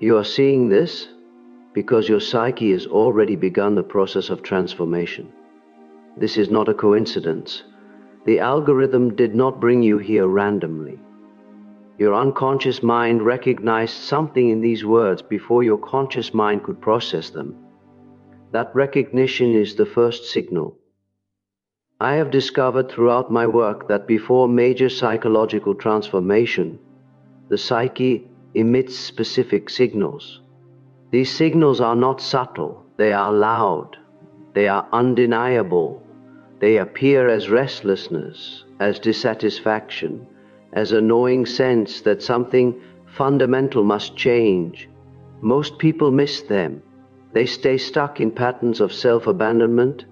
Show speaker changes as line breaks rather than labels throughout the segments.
You are seeing this because your psyche has already begun the process of transformation. This is not a coincidence. The algorithm did not bring you here randomly. Your unconscious mind recognized something in these words before your conscious mind could process them. That recognition is the first signal. I have discovered throughout my work that before major psychological transformation, the psyche emits specific signals. These signals are not subtle, they are loud, they are undeniable. They appear as restlessness, as dissatisfaction, as a gnawing sense that something fundamental must change. Most people miss them. They stay stuck in patterns of self-abandonment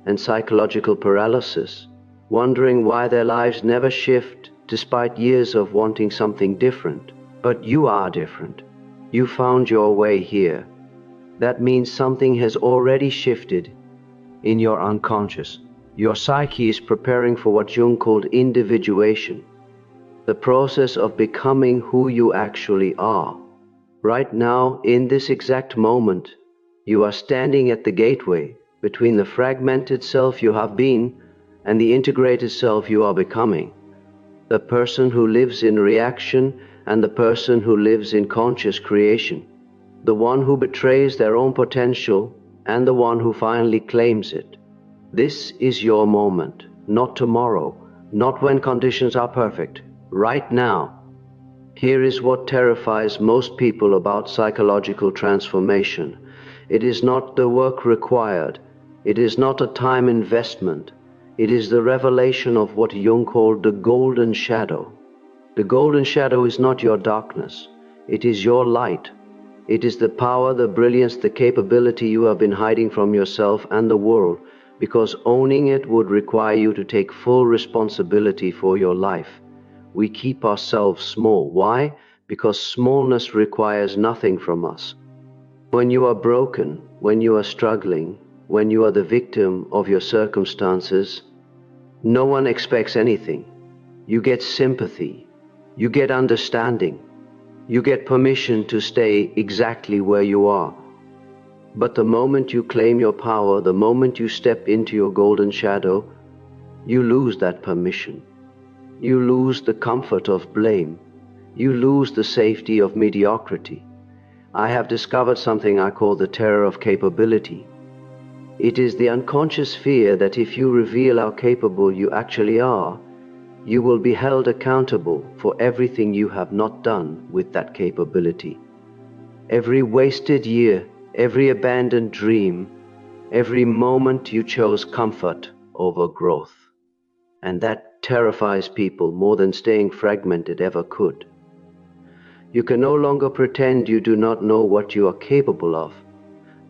and psychological paralysis, wondering why their lives never shift despite years of wanting something different. But you are different. You found your way here. That means something has already shifted in your unconscious. Your psyche is preparing for what Jung called individuation, the process of becoming who you actually are. Right now, in this exact moment, you are standing at the gateway between the fragmented self you have been and the integrated self you are becoming. The person who lives in reaction and the person who lives in conscious creation. The one who betrays their own potential and the one who finally claims it. This is your moment, not tomorrow, not when conditions are perfect, right now. Here is what terrifies most people about psychological transformation. It is not the work required. It is not a time investment. It is the revelation of what Jung called the golden shadow. The golden shadow is not your darkness. It is your light. It is the power, the brilliance, the capability you have been hiding from yourself and the world, because owning it would require you to take full responsibility for your life. We keep ourselves small. Why? Because smallness requires nothing from us. When you are broken, when you are struggling, when you are the victim of your circumstances, no one expects anything. You get sympathy. You get understanding. You get permission to stay exactly where you are. But the moment you claim your power, the moment you step into your golden shadow, you lose that permission. You lose the comfort of blame. You lose the safety of mediocrity. I have discovered something I call the terror of capability. It is the unconscious fear that if you reveal how capable you actually are, you will be held accountable for everything you have not done with that capability. Every wasted year, every abandoned dream, every moment you chose comfort over growth. And that terrifies people more than staying fragmented ever could. You can no longer pretend you do not know what you are capable of.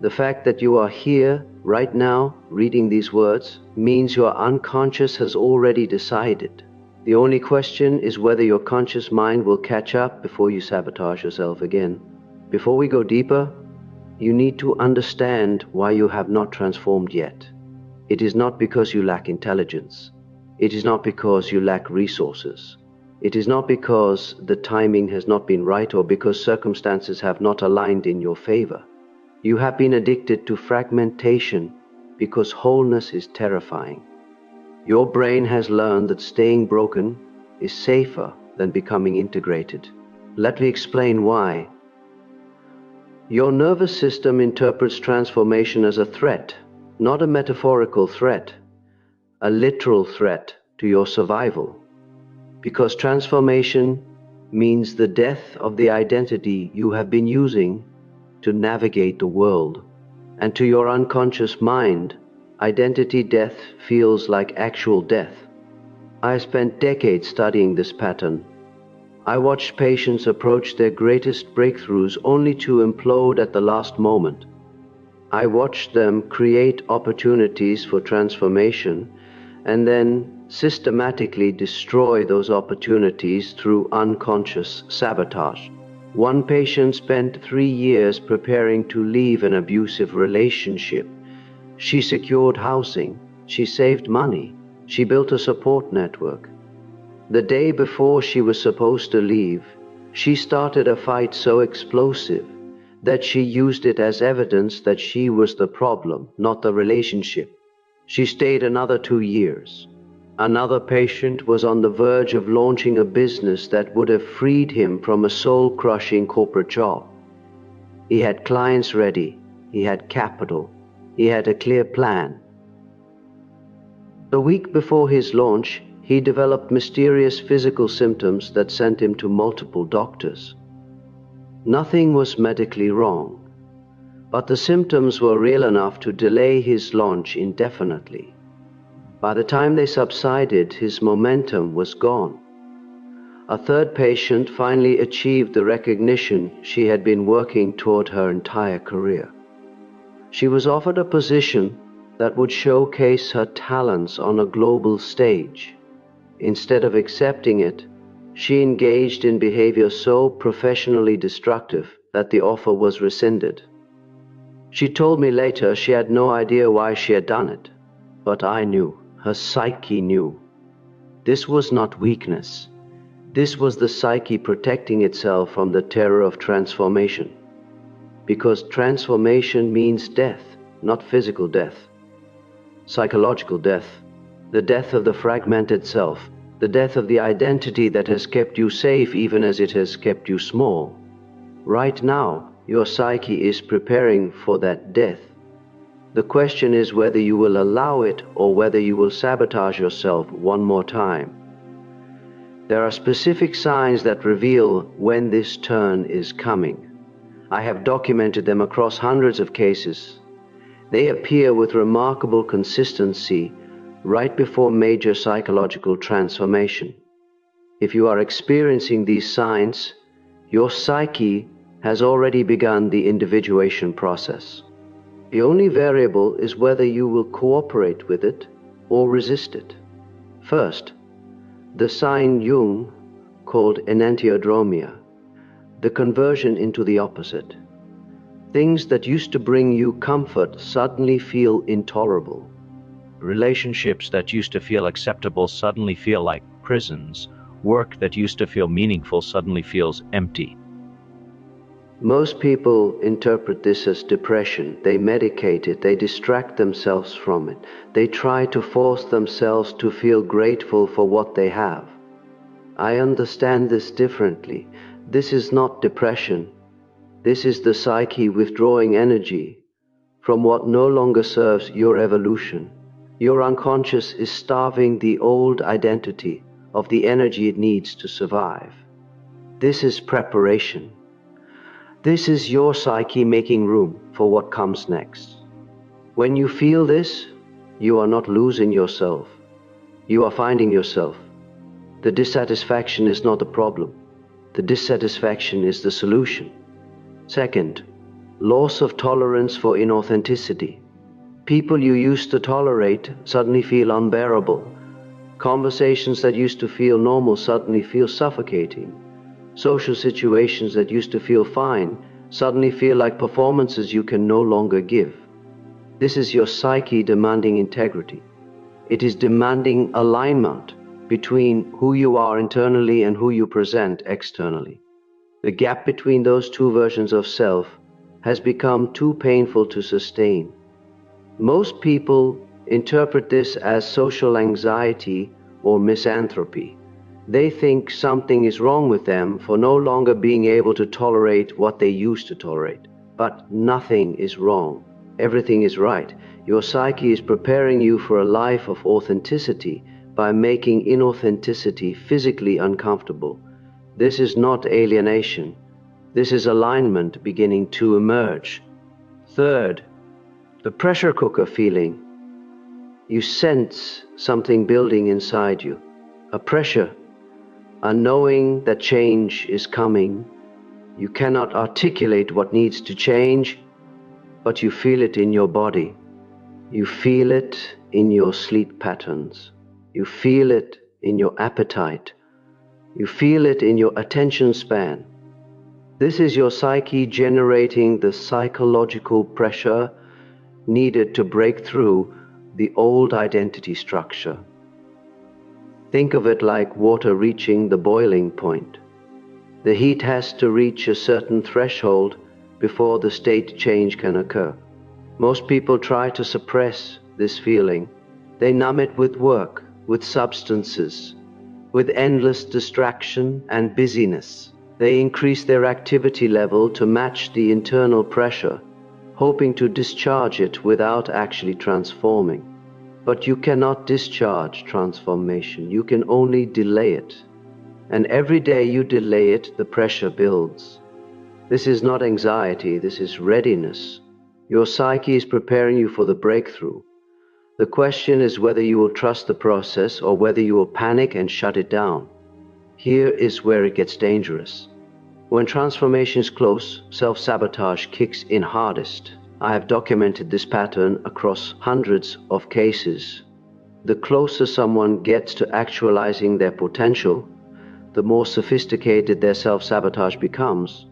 The fact that you are here, right now, reading these words, means your unconscious has already decided. The only question is whether your conscious mind will catch up before you sabotage yourself again. Before we go deeper, you need to understand why you have not transformed yet. It is not because you lack intelligence. It is not because you lack resources. It is not because the timing has not been right or because circumstances have not aligned in your favor. You have been addicted to fragmentation because wholeness is terrifying. Your brain has learned that staying broken is safer than becoming integrated. Let me explain why. Your nervous system interprets transformation as a threat, not a metaphorical threat, a literal threat to your survival. Because transformation means the death of the identity you have been using to navigate the world. And to your unconscious mind, identity death feels like actual death. I spent decades studying this pattern. I watched patients approach their greatest breakthroughs only to implode at the last moment. I watched them create opportunities for transformation and then systematically destroy those opportunities through unconscious sabotage. One patient spent 3 years preparing to leave an abusive relationship. She secured housing, she saved money, she built a support network. The day before she was supposed to leave, she started a fight so explosive that she used it as evidence that she was the problem, not the relationship. She stayed another 2 years. Another patient was on the verge of launching a business that would have freed him from a soul-crushing corporate job. He had clients ready, he had capital, he had a clear plan. The week before his launch, he developed mysterious physical symptoms that sent him to multiple doctors. Nothing was medically wrong, but the symptoms were real enough to delay his launch indefinitely. By the time they subsided, his momentum was gone. A third patient finally achieved the recognition she had been working toward her entire career. She was offered a position that would showcase her talents on a global stage. Instead of accepting it, she engaged in behavior so professionally destructive that the offer was rescinded. She told me later she had no idea why she had done it, but I knew, her psyche knew. This was not weakness. This was the psyche protecting itself from the terror of transformation. Because transformation means death, not physical death. Psychological death, the death of the fragmented self, the death of the identity that has kept you safe even as it has kept you small. Right now, your psyche is preparing for that death. The question is whether you will allow it or whether you will sabotage yourself one more time. There are specific signs that reveal when this turn is coming. I have documented them across hundreds of cases. They appear with remarkable consistency right before major psychological transformation. If you are experiencing these signs, your psyche has already begun the individuation process. The only variable is whether you will cooperate with it or resist it. First, the sign Jung called enantiodromia, the conversion into the opposite. Things that used to bring you comfort suddenly feel intolerable.
Relationships that used to feel acceptable suddenly feel like prisons. Work that used to feel meaningful suddenly feels empty.
Most people interpret this as depression. They medicate it, they distract themselves from it. They try to force themselves to feel grateful for what they have. I understand this differently. This is not depression. This is the psyche withdrawing energy from what no longer serves your evolution. Your unconscious is starving the old identity of the energy it needs to survive. This is preparation. This is your psyche making room for what comes next. When you feel this, you are not losing yourself. You are finding yourself. The dissatisfaction is not the problem. The dissatisfaction is the solution. Second, loss of tolerance for inauthenticity. People you used to tolerate suddenly feel unbearable. Conversations that used to feel normal suddenly feel suffocating. Social situations that used to feel fine suddenly feel like performances you can no longer give. This is your psyche demanding integrity. It is demanding alignment between who you are internally and who you present externally. The gap between those two versions of self has become too painful to sustain. Most people interpret this as social anxiety or misanthropy. They think something is wrong with them for no longer being able to tolerate what they used to tolerate. But nothing is wrong. Everything is right. Your psyche is preparing you for a life of authenticity by making inauthenticity physically uncomfortable. This is not alienation. This is alignment beginning to emerge. Third, the pressure cooker feeling. You sense something building inside you, a pressure, a knowing that change is coming. You cannot articulate what needs to change, but you feel it in your body. You feel it in your sleep patterns. You feel it in your appetite. You feel it in your attention span. This is your psyche generating the psychological pressure needed to break through the old identity structure. Think of it like water reaching the boiling point. The heat has to reach a certain threshold before the state change can occur. Most people try to suppress this feeling. They numb it with work, with substances, with endless distraction and busyness. They increase their activity level to match the internal pressure, hoping to discharge it without actually transforming. But you cannot discharge transformation. You can only delay it. And every day you delay it, the pressure builds. This is not anxiety, this is readiness. Your psyche is preparing you for the breakthrough. The question is whether you will trust the process or whether you will panic and shut it down. Here is where it gets dangerous. When transformation is close, self-sabotage kicks in hardest. I have documented this pattern across hundreds of cases. The closer someone gets to actualizing their potential, the more sophisticated their self-sabotage becomes.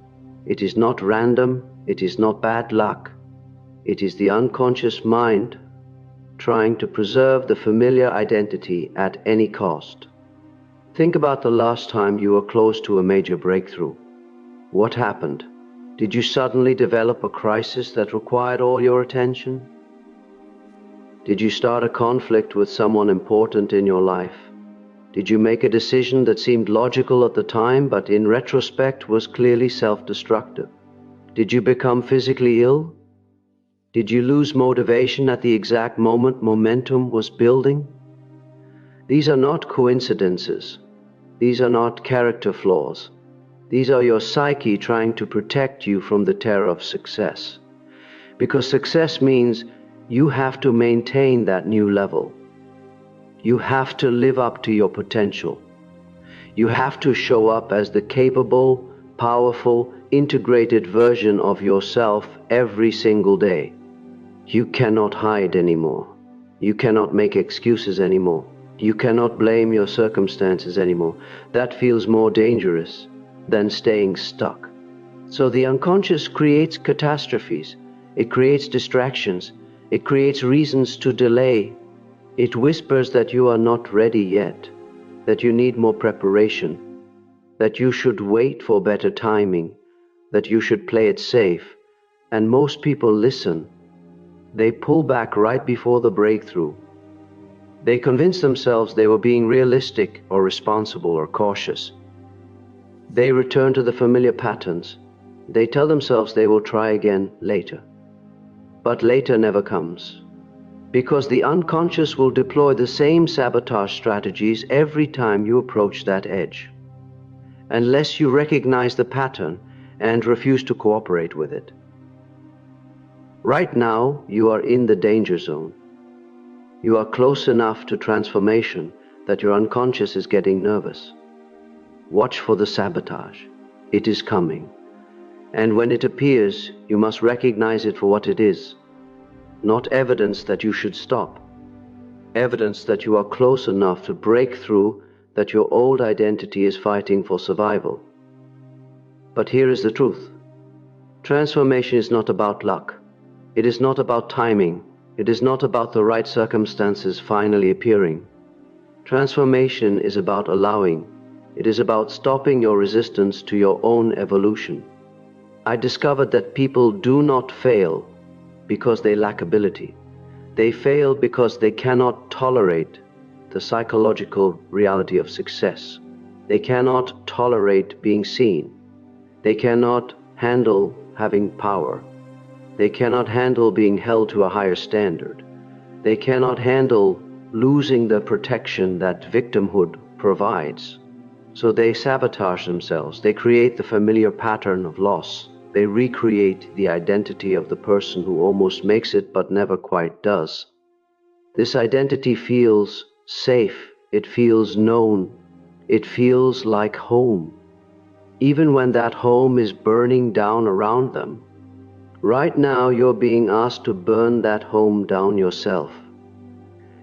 It is not random, it is not bad luck. It is the unconscious mind trying to preserve the familiar identity at any cost. Think about the last time you were close to a major breakthrough. What happened? Did you suddenly develop a crisis that required all your attention? Did you start a conflict with someone important in your life? Did you make a decision that seemed logical at the time, but in retrospect was clearly self-destructive? Did you become physically ill? Did you lose motivation at the exact moment momentum was building? These are not coincidences. These are not character flaws. These are your psyche trying to protect you from the terror of success. Because success means you have to maintain that new level. You have to live up to your potential. You have to show up as the capable, powerful, integrated version of yourself every single day. You cannot hide anymore. You cannot make excuses anymore. You cannot blame your circumstances anymore. That feels more dangerous than staying stuck. So the unconscious creates catastrophes. It creates distractions. It creates reasons to delay. It whispers that you are not ready yet, that you need more preparation, that you should wait for better timing, that you should play it safe. And most people listen. They pull back right before the breakthrough. They convince themselves they were being realistic or responsible or cautious. They return to the familiar patterns. They tell themselves they will try again later. But later never comes, because the unconscious will deploy the same sabotage strategies every time you approach that edge, unless you recognize the pattern and refuse to cooperate with it. Right now, you are in the danger zone. You are close enough to transformation that your unconscious is getting nervous. Watch for the sabotage. It is coming. And when it appears, you must recognize it for what it is. Not evidence that you should stop. Evidence that you are close enough to break through, that your old identity is fighting for survival. But here is the truth. Transformation is not about luck. It is not about timing. It is not about the right circumstances finally appearing. Transformation is about allowing. It is about stopping your resistance to your own evolution. I discovered that people do not fail because they lack ability. They fail because they cannot tolerate the psychological reality of success. They cannot tolerate being seen. They cannot handle having power. They cannot handle being held to a higher standard. They cannot handle losing the protection that victimhood provides. So they sabotage themselves. They create the familiar pattern of loss. They recreate the identity of the person who almost makes it but never quite does. This identity feels safe. It feels known. It feels like home. Even when that home is burning down around them. Right now, you're being asked to burn that home down yourself.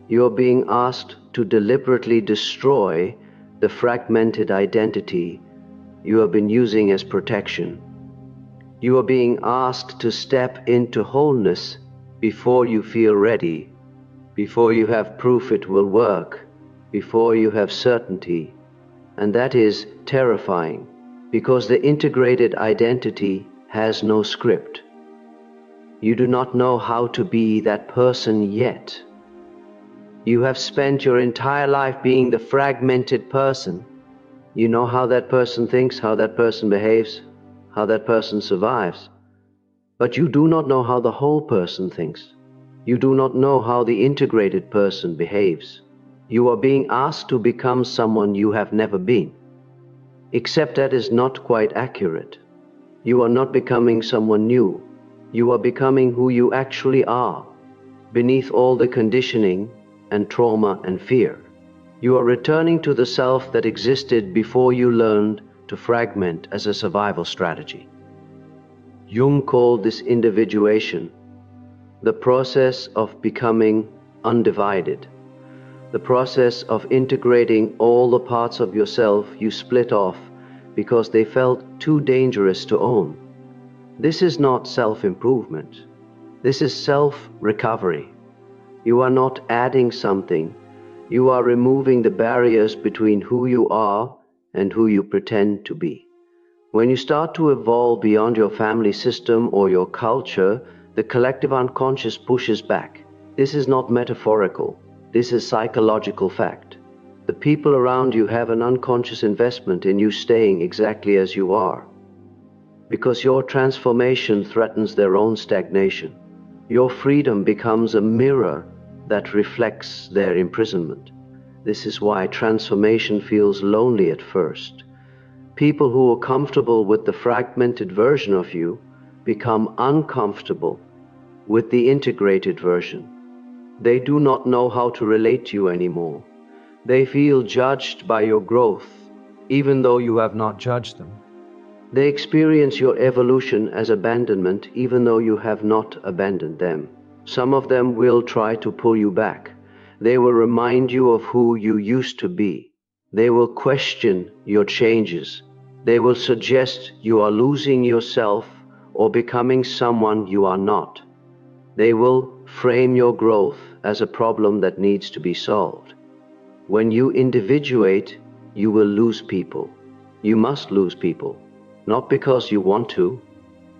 You're being asked to deliberately destroy the fragmented identity you have been using as protection. You are being asked to step into wholeness before you feel ready, before you have proof it will work, before you have certainty. And that is terrifying, because the integrated identity has no script. You do not know how to be that person yet. You have spent your entire life being the fragmented person. You know how that person thinks, how that person behaves, how that person survives. But you do not know how the whole person thinks. You do not know how the integrated person behaves. You are being asked to become someone you have never been. Except that is not quite accurate. You are not becoming someone new. You are becoming who you actually are, beneath all the conditioning and trauma and fear. You are returning to the self that existed before you learned to fragment as a survival strategy. Jung called this individuation, the process of becoming undivided, the process of integrating all the parts of yourself you split off because they felt too dangerous to own. This is not self-improvement. This is self-recovery. You are not adding something. You are removing the barriers between who you are and who you pretend to be. When you start to evolve beyond your family system or your culture, the collective unconscious pushes back. This is not metaphorical. This is psychological fact. The people around you have an unconscious investment in you staying exactly as you are, because your transformation threatens their own stagnation. Your freedom becomes a mirror that reflects their imprisonment. This is why transformation feels lonely at first. People who are comfortable with the fragmented version of you become uncomfortable with the integrated version. They do not know how to relate to you anymore. They feel judged by your growth, even though you have not judged them. They experience your evolution as abandonment, even though you have not abandoned them. Some of them will try to pull you back. They will remind you of who you used to be. They will question your changes. They will suggest you are losing yourself or becoming someone you are not. They will frame your growth as a problem that needs to be solved. When you individuate, you will lose people. You must lose people. Not because you want to,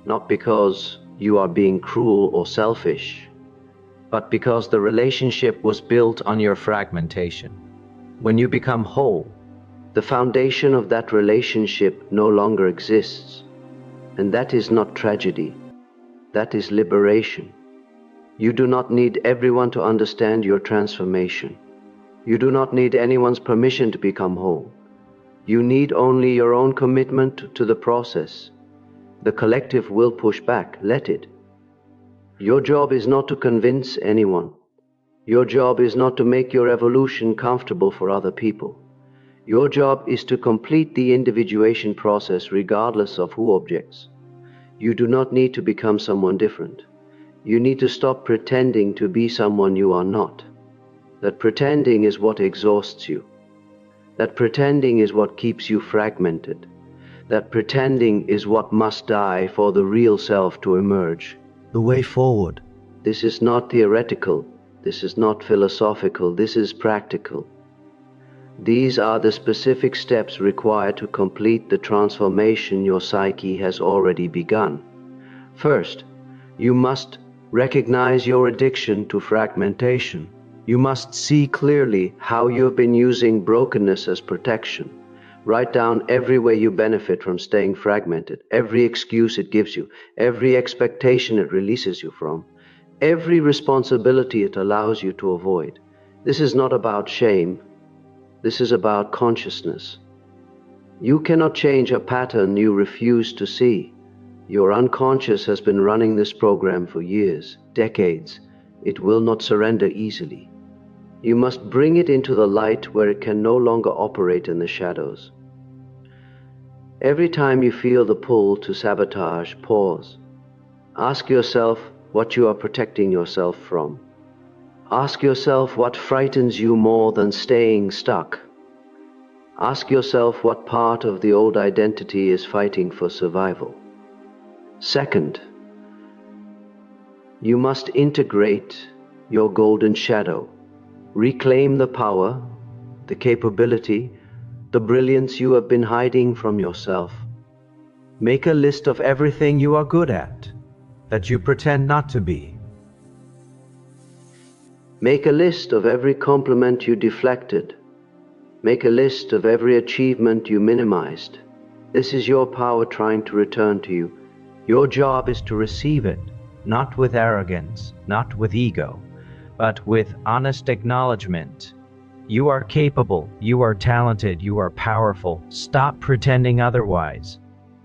not because you are being cruel or selfish, but because the relationship was built on your fragmentation. When you become whole, the foundation of that relationship no longer exists. And that is not tragedy. That is liberation. You do not need everyone to understand your transformation. You do not need anyone's permission to become whole. You need only your own commitment to the process. The collective will push back. Let it. Your job is not to convince anyone. Your job is not to make your evolution comfortable for other people. Your job is to complete the individuation process regardless of who objects. You do not need to become someone different. You need to stop pretending to be someone you are not. That pretending is what exhausts you. That pretending is what keeps you fragmented. That pretending is what must die for the real self to emerge. The way forward. This is not theoretical. This is not philosophical. This is practical. These are the specific steps required to complete the transformation your psyche has already begun. First, you must recognize your addiction to fragmentation. You must see clearly how you have been using brokenness as protection. Write down every way you benefit from staying fragmented, every excuse it gives you, every expectation it releases you from, every responsibility it allows you to avoid. This is not about shame. This is about consciousness. You cannot change a pattern you refuse to see. Your unconscious has been running this program for years, decades. It will not surrender easily. You must bring it into the light where it can no longer operate in the shadows. Every time you feel the pull to sabotage, pause. Ask yourself what you are protecting yourself from. Ask yourself what frightens you more than staying stuck. Ask yourself what part of the old identity is fighting for survival. Second, you must integrate your golden shadow. Reclaim the power, the capability, the brilliance you have been hiding from yourself.
Make a list of everything you are good at, that you pretend not to be.
Make a list of every compliment you deflected. Make a list of every achievement you minimized. This is your power trying to return to you.
Your job is to receive it, not with arrogance, not with ego, but with honest acknowledgement. You are capable, you are talented, you are powerful. Stop pretending otherwise.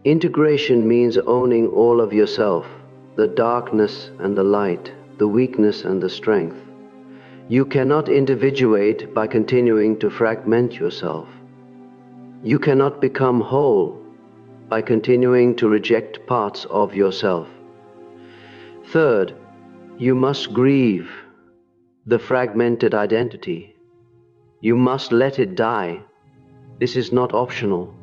Integration means owning all of yourself, the darkness and the light, the weakness and the strength. You cannot individuate by continuing to fragment yourself. You cannot become whole by continuing to reject parts of yourself. Third, you must grieve the fragmented identity. You must let it die. This is not optional.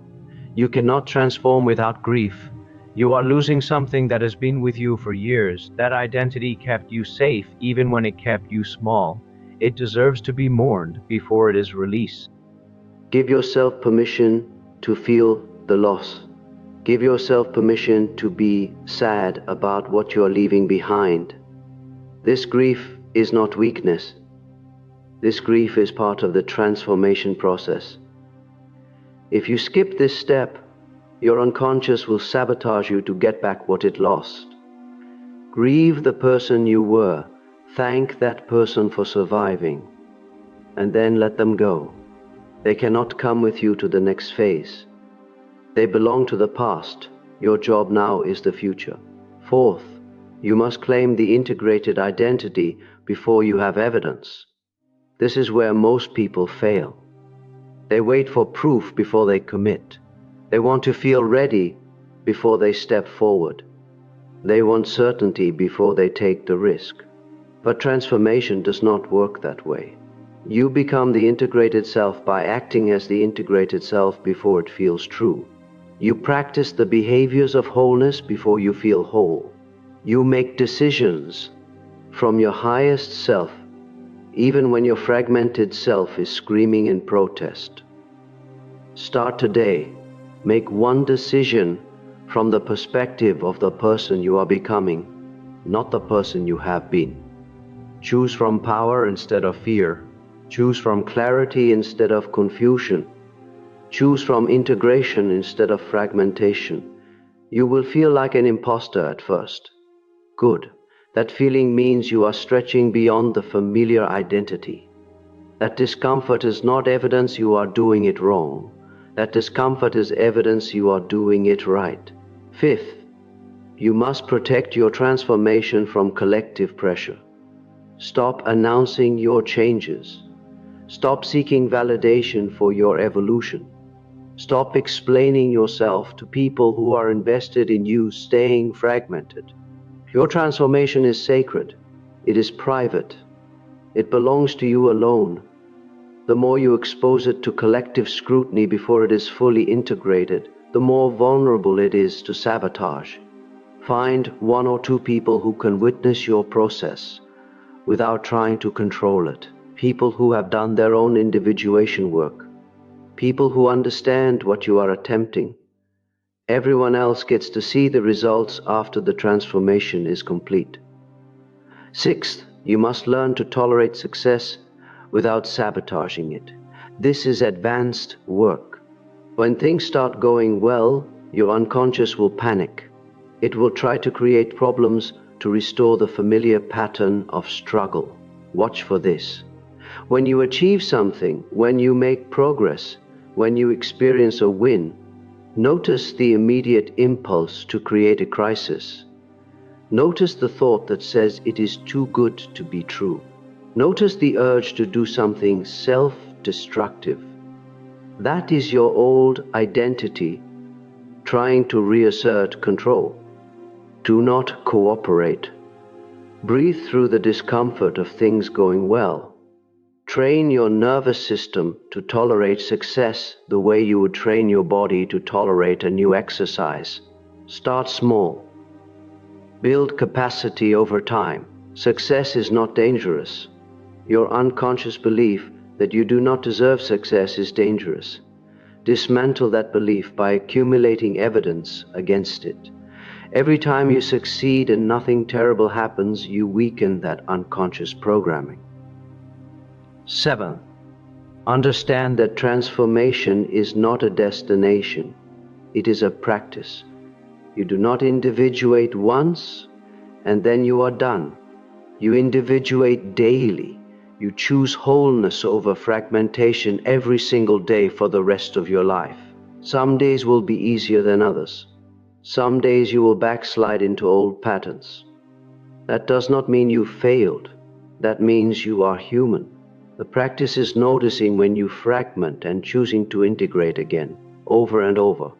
You cannot transform without grief. You are losing something that has been with you for years. That identity kept you safe even when it kept you small. It deserves to be mourned before it is released.
Give yourself permission to feel the loss. Give yourself permission to be sad about what you are leaving behind. This grief is not weakness. This grief is part of the transformation process. If you skip this step, your unconscious will sabotage you to get back what it lost. Grieve the person you were. Thank that person for surviving. And then let them go. They cannot come with you to the next phase. They belong to the past. Your job now is the future. Fourth, you must claim the integrated identity before you have evidence. This is where most people fail. They wait for proof before they commit. They want to feel ready before they step forward. They want certainty before they take the risk. But transformation does not work that way. You become the integrated self by acting as the integrated self before it feels true. You practice the behaviors of wholeness before you feel whole. You make decisions from your highest self, even when your fragmented self is screaming in protest. Start today. Make one decision from the perspective of the person you are becoming, not the person you have been. Choose from power instead of fear. Choose from clarity instead of confusion. Choose from integration instead of fragmentation. You will feel like an imposter at first. Good. That feeling means you are stretching beyond the familiar identity. That discomfort is not evidence you are doing it wrong. That discomfort is evidence you are doing it right. Fifth, you must protect your transformation from collective pressure. Stop announcing your changes. Stop seeking validation for your evolution. Stop explaining yourself to people who are invested in you staying fragmented. Your transformation is sacred. It is private. It belongs to you alone. The more you expose it to collective scrutiny before it is fully integrated, the more vulnerable it is to sabotage. Find one or two people who can witness your process without trying to control it. People who have done their own individuation work. People who understand what you are attempting. Everyone else gets to see the results after the transformation is complete. Sixth, you must learn to tolerate success without sabotaging it. This is advanced work. When things start going well, your unconscious will panic. It will try to create problems to restore the familiar pattern of struggle. Watch for this. When you achieve something, when you make progress, when you experience a win, notice the immediate impulse to create a crisis. Notice the thought that says it is too good to be true. Notice the urge to do something self-destructive. That is your old identity trying to reassert control. Do not cooperate. Breathe through the discomfort of things going well. Train your nervous system to tolerate success the way you would train your body to tolerate a new exercise. Start small. Build capacity over time. Success is not dangerous. Your unconscious belief that you do not deserve success is dangerous. Dismantle that belief by accumulating evidence against it. Every time you succeed and nothing terrible happens, you weaken that unconscious programming. 7. Understand that transformation is not a destination. It is a practice. You do not individuate once and then you are done. You individuate daily. You choose wholeness over fragmentation every single day for the rest of your life. Some days will be easier than others. Some days you will backslide into old patterns. That does not mean you failed. That means you are human. The practice is noticing when you fragment and choosing to integrate again, over and over.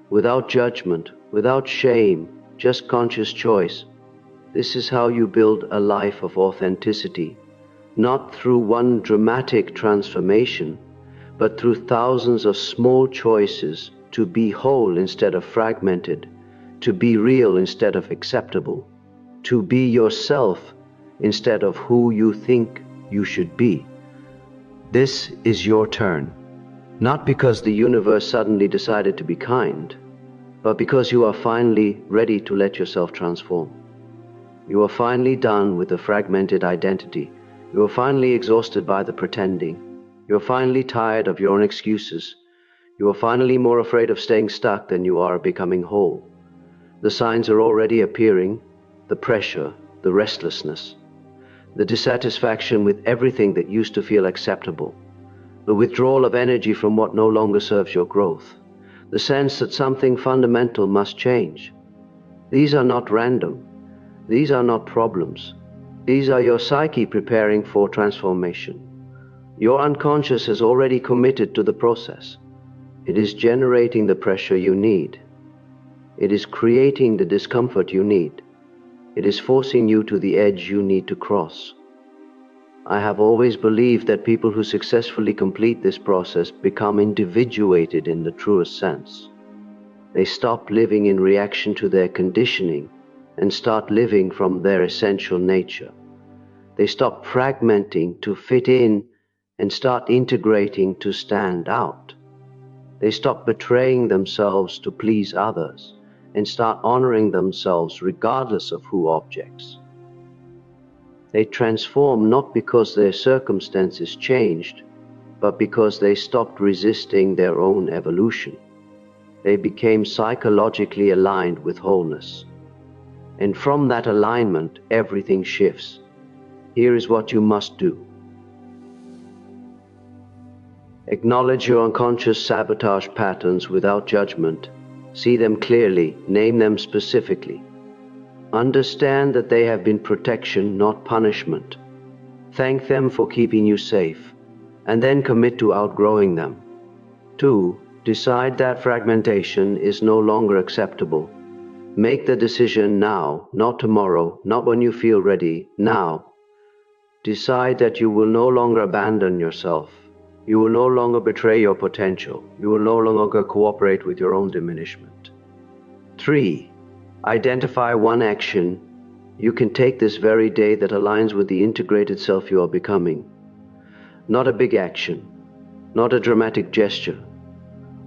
Without judgment, without shame, just conscious choice. This is how you build a life of authenticity, not through one dramatic transformation, but through thousands of small choices to be whole instead of fragmented, to be real instead of acceptable, to be yourself instead of who you think you should be. This is your turn, not because the universe suddenly decided to be kind, but because you are finally ready to let yourself transform. You are finally done with the fragmented identity. You are finally exhausted by the pretending. You are finally tired of your own excuses. You are finally more afraid of staying stuck than you are becoming whole. The signs are already appearing, the pressure, the restlessness, the dissatisfaction with everything that used to feel acceptable, the withdrawal of energy from what no longer serves your growth, the sense that something fundamental must change. These are not random. These are not problems. These are your psyche preparing for transformation. Your unconscious has already committed to the process. It is generating the pressure you need. It is creating the discomfort you need. It is forcing you to the edge you need to cross. I have always believed that people who successfully complete this process become individuated in the truest sense. They stop living in reaction to their conditioning and start living from their essential nature. They stop fragmenting to fit in and start integrating to stand out. They stop betraying themselves to please others and start honoring themselves regardless of who objects. They transform not because their circumstances changed, but because they stopped resisting their own evolution. They became psychologically aligned with wholeness. And from that alignment, everything shifts. Here is what you must do. Acknowledge your unconscious sabotage patterns without judgment. See them clearly, name them specifically. Understand that they have been protection, not punishment. Thank them for keeping you safe, and then commit to outgrowing them. 2. Decide that fragmentation is no longer acceptable. Make the decision now, not tomorrow, not when you feel ready, now. Decide that you will no longer abandon yourself. You will no longer betray your potential. You will no longer cooperate with your own diminishment. 3. Identify one action you can take this very day that aligns with the integrated self you are becoming. Not a big action, not a dramatic gesture.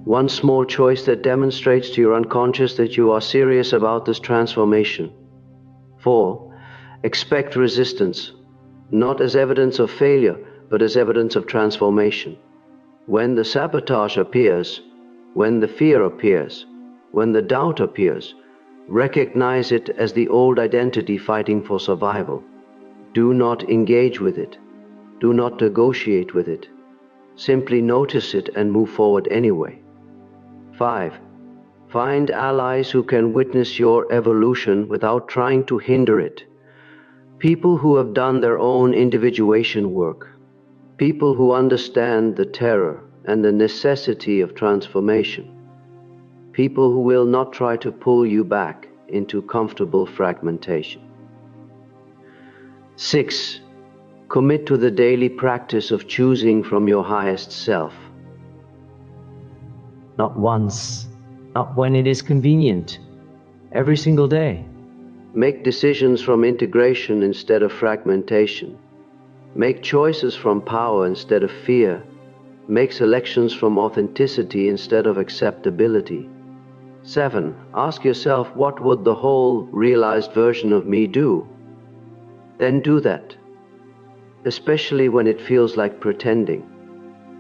One small choice that demonstrates to your unconscious that you are serious about this transformation. 4. Expect resistance, not as evidence of failure, but as evidence of transformation. When the sabotage appears, when the fear appears, when the doubt appears, recognize it as the old identity fighting for survival. Do not engage with it. Do not negotiate with it. Simply notice it and move forward anyway. 5. Find allies who can witness your evolution without trying to hinder it. People who have done their own individuation work. People who understand the terror and the necessity of transformation. People who will not try to pull you back into comfortable fragmentation. 6. Commit to the daily practice of choosing from your highest self. Not once, not when it is convenient, every single day. Make decisions from integration instead of fragmentation. Make choices from power instead of fear. Make selections from authenticity instead of acceptability. 7. Ask yourself, what would the whole realized version of me do? Then do that, especially when it feels like pretending,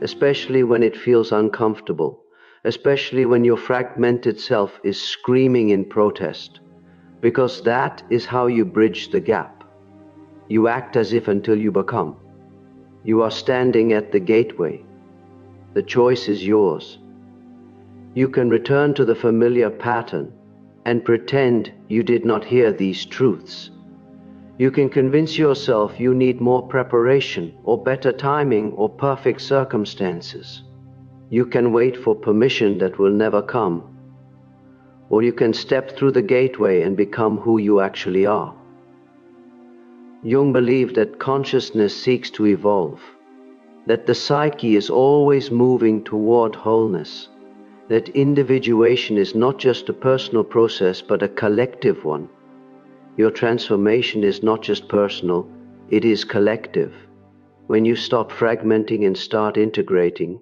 especially when it feels uncomfortable, especially when your fragmented self is screaming in protest, because that is how you bridge the gap. You act as if until you become. You are standing at the gateway. The choice is yours. You can return to the familiar pattern and pretend you did not hear these truths. You can convince yourself you need more preparation or better timing or perfect circumstances. You can wait for permission that will never come. Or you can step through the gateway and become who you actually are. Jung believed that consciousness seeks to evolve, that the psyche is always moving toward wholeness, that individuation is not just a personal process but a collective one. Your transformation is not just personal, it is collective. When you stop fragmenting and start integrating,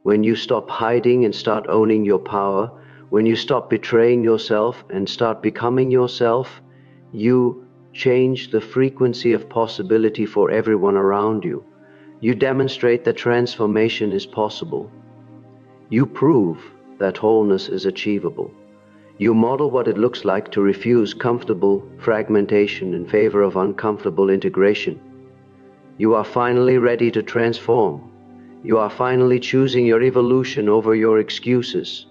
when you stop hiding and start owning your power, when you stop betraying yourself and start becoming yourself, you change the frequency of possibility for everyone around you. You demonstrate that transformation is possible. You prove that wholeness is achievable. You model what it looks like to refuse comfortable fragmentation in favor of uncomfortable integration. You are finally ready to transform. You are finally choosing your evolution over your excuses.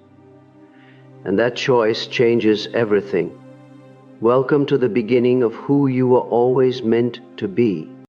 And that choice changes everything. Welcome to the beginning of who you were always meant to be.